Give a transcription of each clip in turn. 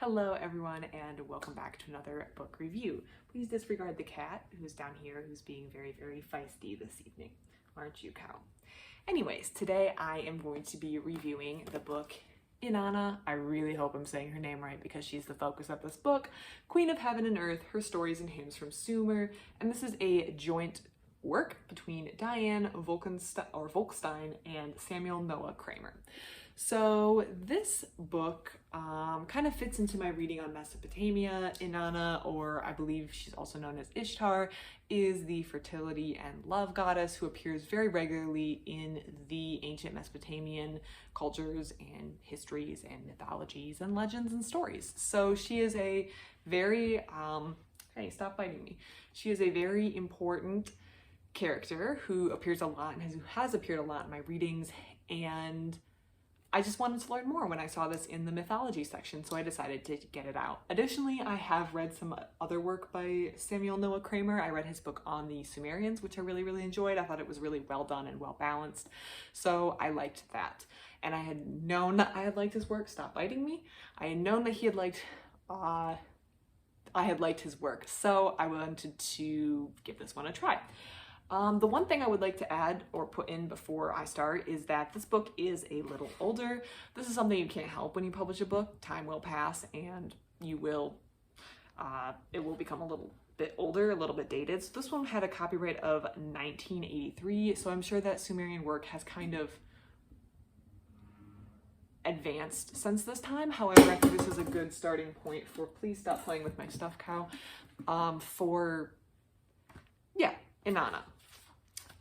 Hello everyone and welcome back to another book review. Please disregard the cat who's down here who's being very feisty this evening. Aren't you, cow? Anyways, today I am going to be reviewing the book Inanna. I really hope I'm saying her name right because she's the focus of this book. Queen of Heaven and Earth, Her Stories and Hymns from Sumer. And this is a joint work between Diane Wolkstein and Samuel Noah Kramer. So this book kind of fits into my reading on Mesopotamia. Inanna, or I believe she's also known as Ishtar, is the fertility and love goddess who appears very regularly in the ancient Mesopotamian cultures and histories and mythologies and legends and stories. So she is a very, hey, stop biting me. She is a very important character who appears a lot and who has appeared a lot in my readings, and I just wanted to learn more when I saw this in the mythology section, so I decided to get it out. Additionally, I have read some other work by Samuel Noah Kramer. I read his book on the Sumerians, which I really enjoyed. I thought it was really well done and well balanced, so I liked that. And I had known that I had liked his work. Stop biting me. I had known that he had liked, I had liked his work, so I wanted to give this one a try. The one thing I would like to add or put in before I start is that this book is a little older. This is something you can't help when you publish a book. Time will pass and you will, it will become a little bit older, a little bit dated. So this one had a copyright of 1983, so I'm sure that Sumerian work has kind of advanced since this time. However, I think this is a good starting point for, please stop playing with my stuffed cow, for, yeah, Inanna.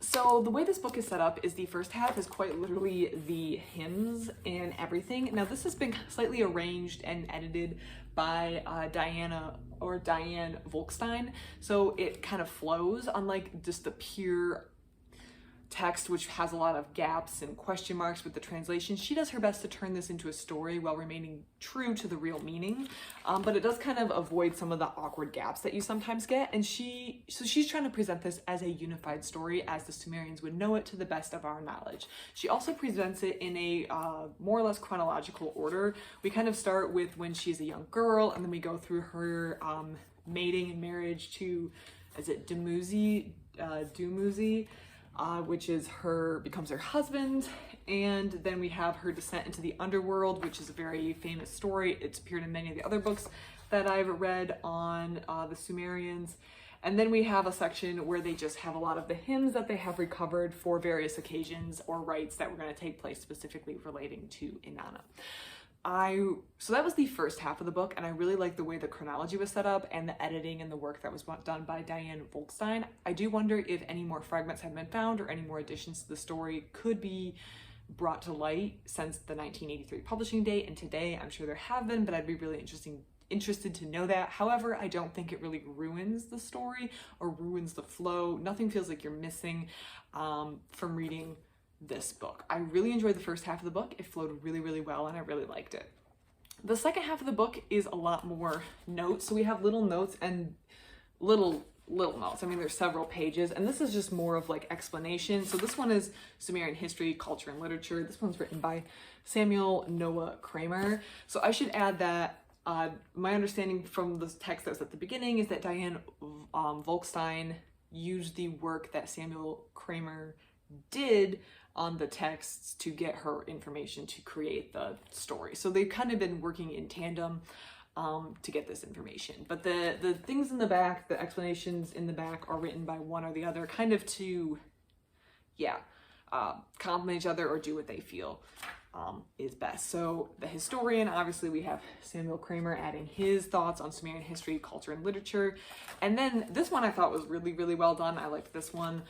So the way this book is set up is the first half is quite literally the hymns and everything. Now this has been slightly arranged and edited by Diane Wolkstein, so it kind of flows, unlike just the pure text, which has a lot of gaps and question marks with the translation. She does her best to turn this into a story while remaining true to the real meaning, but it does kind of avoid some of the awkward gaps that you sometimes get. And she's trying to present this as a unified story as the Sumerians would know it to the best of our knowledge. She also presents it in a more or less chronological order. We kind of start with when she's a young girl, and then we go through her mating and marriage to, is it Dumuzi, which is becomes her husband, and then we have her descent into the underworld, which is a very famous story. It's appeared in many of the other books that I've read on the Sumerians. And then we have a section where they just have a lot of the hymns that they have recovered for various occasions or rites that were going to take place specifically relating to Inanna. So that was the first half of the book, and I really like the way the chronology was set up and the editing and the work that was done by Diane Wolkstein. I do wonder if any more fragments have been found or any more additions to the story could be brought to light since the 1983 publishing date, and today I'm sure there have been, but I'd be really interested to know that. However, I don't think it really ruins the story or ruins the flow. Nothing feels like you're missing from reading this book. I really enjoyed the first half of the book. It flowed really well and I really liked it. The second half of the book is a lot more notes. So we have little notes and little notes. I mean, there's several pages, and this is just more of like explanation. So this one is Sumerian history, culture, and literature. This one's written by Samuel Noah Kramer. So I should add that my understanding from the text that was at the beginning is that Diane Wolkstein used the work that Samuel Kramer did on the texts to get her information to create the story. So they've kind of been working in tandem to get this information. But the things in the back, the explanations in the back, are written by one or the other, kind of to, complement each other or do what they feel is best. So the historian, obviously we have Samuel Kramer adding his thoughts on Sumerian history, culture, and literature. And then this one I thought was really well done. I liked this one.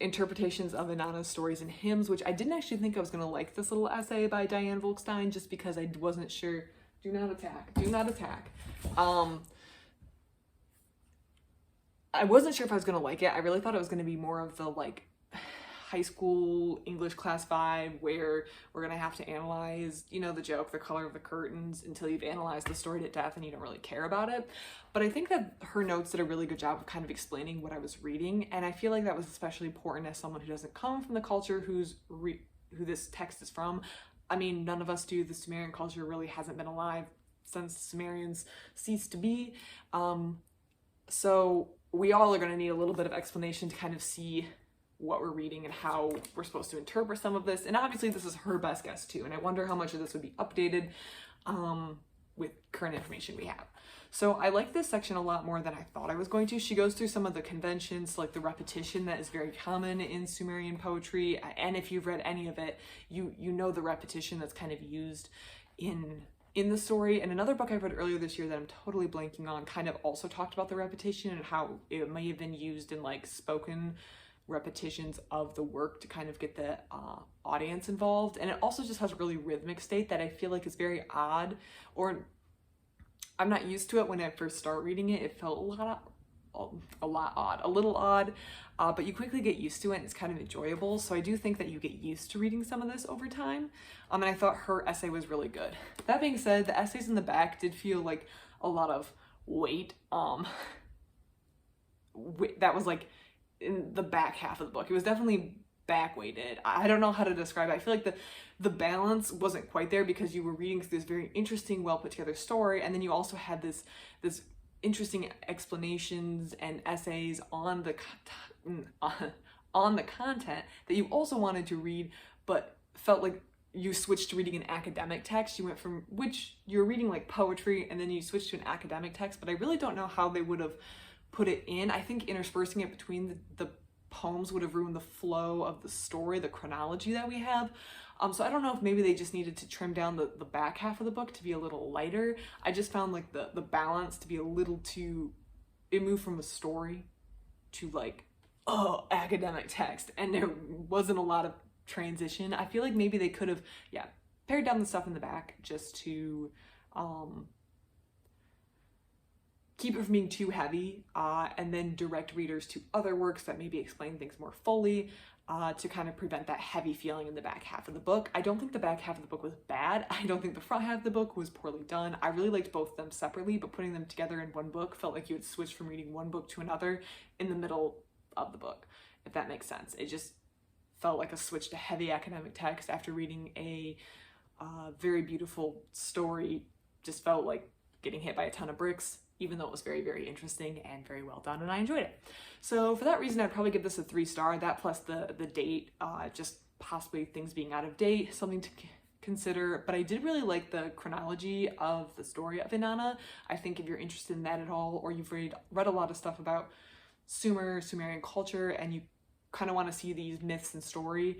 Interpretations of Inanna's stories and hymns, which I didn't actually think I was going to like this little essay by Diane Wolkstein, just because I wasn't sure. Do not attack. Do not attack. I wasn't sure if I was going to like it. I really thought it was going to be more of the like high school English class vibe where we're gonna have to analyze, you know, the joke, the color of the curtains, until you've analyzed the story to death and you don't really care about it. But I think that her notes did a really good job of kind of explaining what I was reading, and I feel like that was especially important as someone who doesn't come from the culture who this text is from. I mean, none of us do. The Sumerian culture really hasn't been alive since Sumerians ceased to be. So we all are going to need a little bit of explanation to kind of see what we're reading and how we're supposed to interpret some of this. And obviously this is her best guess too. And I wonder how much of this would be updated with current information we have. So I like this section a lot more than I thought I was going to. She goes through some of the conventions, like the repetition that is very common in Sumerian poetry. And if you've read any of it, you know the repetition that's kind of used in the story. And another book I read earlier this year that I'm totally blanking on kind of also talked about the repetition and how it may have been used in like spoken repetitions of the work to kind of get the audience involved. And it also just has a really rhythmic state that I feel like is very odd, or I'm not used to it. When I first start reading it, it felt a little odd, but you quickly get used to it and it's kind of enjoyable. So I do think that you get used to reading some of this over time. And I thought her essay was really good. That being said, the essays in the back did feel like a lot of weight. That was like in the back half of the book. It was definitely back weighted. I don't know how to describe it. I feel like the balance wasn't quite there because you were reading through this very interesting, well put together story, and then you also had this interesting explanations and essays on the content that you also wanted to read, but felt like you switched to reading an academic text. You went from which you're reading like poetry and then you switched to an academic text, but I really don't know how they would have put it in. I think interspersing it between the poems would have ruined the flow of the story, the chronology that we have. So I don't know if maybe they just needed to trim down the back half of the book to be a little lighter. I just found like the balance to be a little too, it moved from a story to like, academic text, and there wasn't a lot of transition. I feel like maybe they could have, pared down the stuff in the back just to keep it from being too heavy, and then direct readers to other works that maybe explain things more fully, to kind of prevent that heavy feeling in the back half of the book. I don't think the back half of the book was bad. I don't think the front half of the book was poorly done. I really liked both of them separately, but putting them together in one book felt like you had switched from reading one book to another in the middle of the book, if that makes sense. It just felt like a switch to heavy academic text after reading a very beautiful story. Just felt like getting hit by a ton of bricks, even though it was very, very interesting and very well done, and I enjoyed it. So for that reason, I'd probably give this a 3-star. That plus the date, just possibly things being out of date, something to consider. But I did really like the chronology of the story of Inanna. I think if you're interested in that at all, or you've read a lot of stuff about Sumerian culture, and you kind of want to see these myths and stories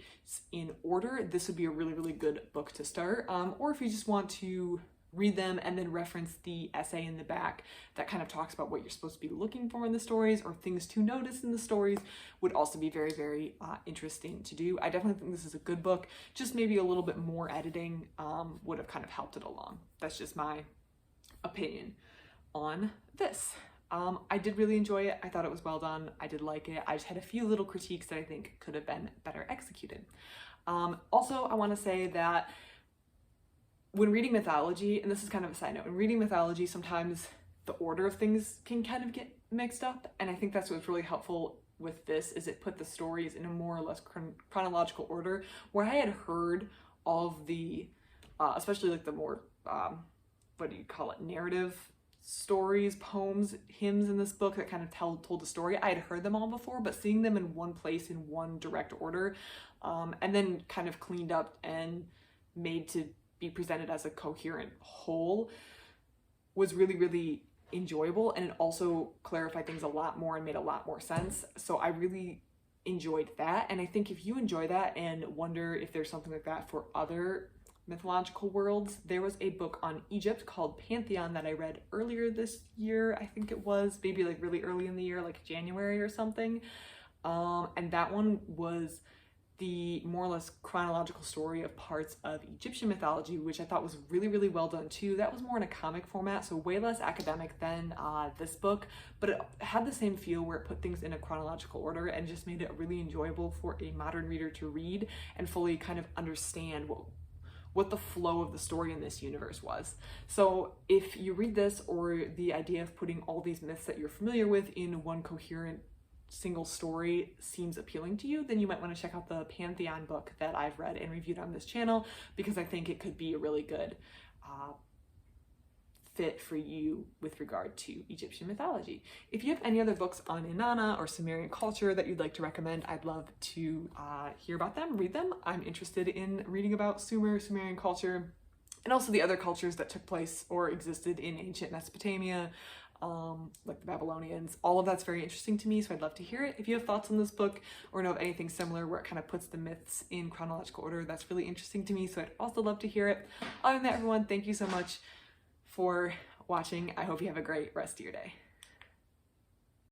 in order, this would be a really, really good book to start. Or if you just want to read them and then reference the essay in the back that kind of talks about what you're supposed to be looking for in the stories or things to notice in the stories, would also be very, very interesting to do. I definitely think this is a good book. Just maybe a little bit more editing would have kind of helped it along. That's just my opinion on this. I did really enjoy it. I thought it was well done. I did like it. I just had a few little critiques that I think could have been better executed. Also, I want to say that when reading mythology, and this is kind of a side note, when reading mythology, sometimes the order of things can kind of get mixed up, and I think that's what's really helpful with this, is it put the stories in a more or less chronological order, where I had heard all of the, especially like the more, what do you call it, narrative stories, poems, hymns in this book that kind of told the story. I had heard them all before, but seeing them in one place in one direct order, and then kind of cleaned up and made to be presented as a coherent whole, was really, really enjoyable, and it also clarified things a lot more and made a lot more sense. So I really enjoyed that, and I think if you enjoy that and wonder if there's something like that for other mythological worlds, there was a book on Egypt called Pantheon that I read earlier this year. I think it was maybe like really early in the year, like January or something, and that one was the more or less chronological story of parts of Egyptian mythology, which I thought was really, really well done too. That was more in a comic format, so way less academic than this book, but it had the same feel where it put things in a chronological order and just made it really enjoyable for a modern reader to read and fully kind of understand what the flow of the story in this universe was. So if you read this, or the idea of putting all these myths that you're familiar with in one coherent single story seems appealing to you, then you might want to check out the Pantheon book that I've read and reviewed on this channel, because I think it could be a really good fit for you with regard to Egyptian mythology. If you have any other books on Inanna or Sumerian culture that you'd like to recommend, I'd love to hear about them, read them. I'm interested in reading about Sumerian culture, and also the other cultures that took place or existed in ancient Mesopotamia, like the Babylonians. All of that's very interesting to me, so I'd love to hear it. If you have thoughts on this book or know of anything similar where it kind of puts the myths in chronological order, that's really interesting to me, so I'd also love to hear it. Other than that, everyone, thank you so much for watching. I hope you have a great rest of your day.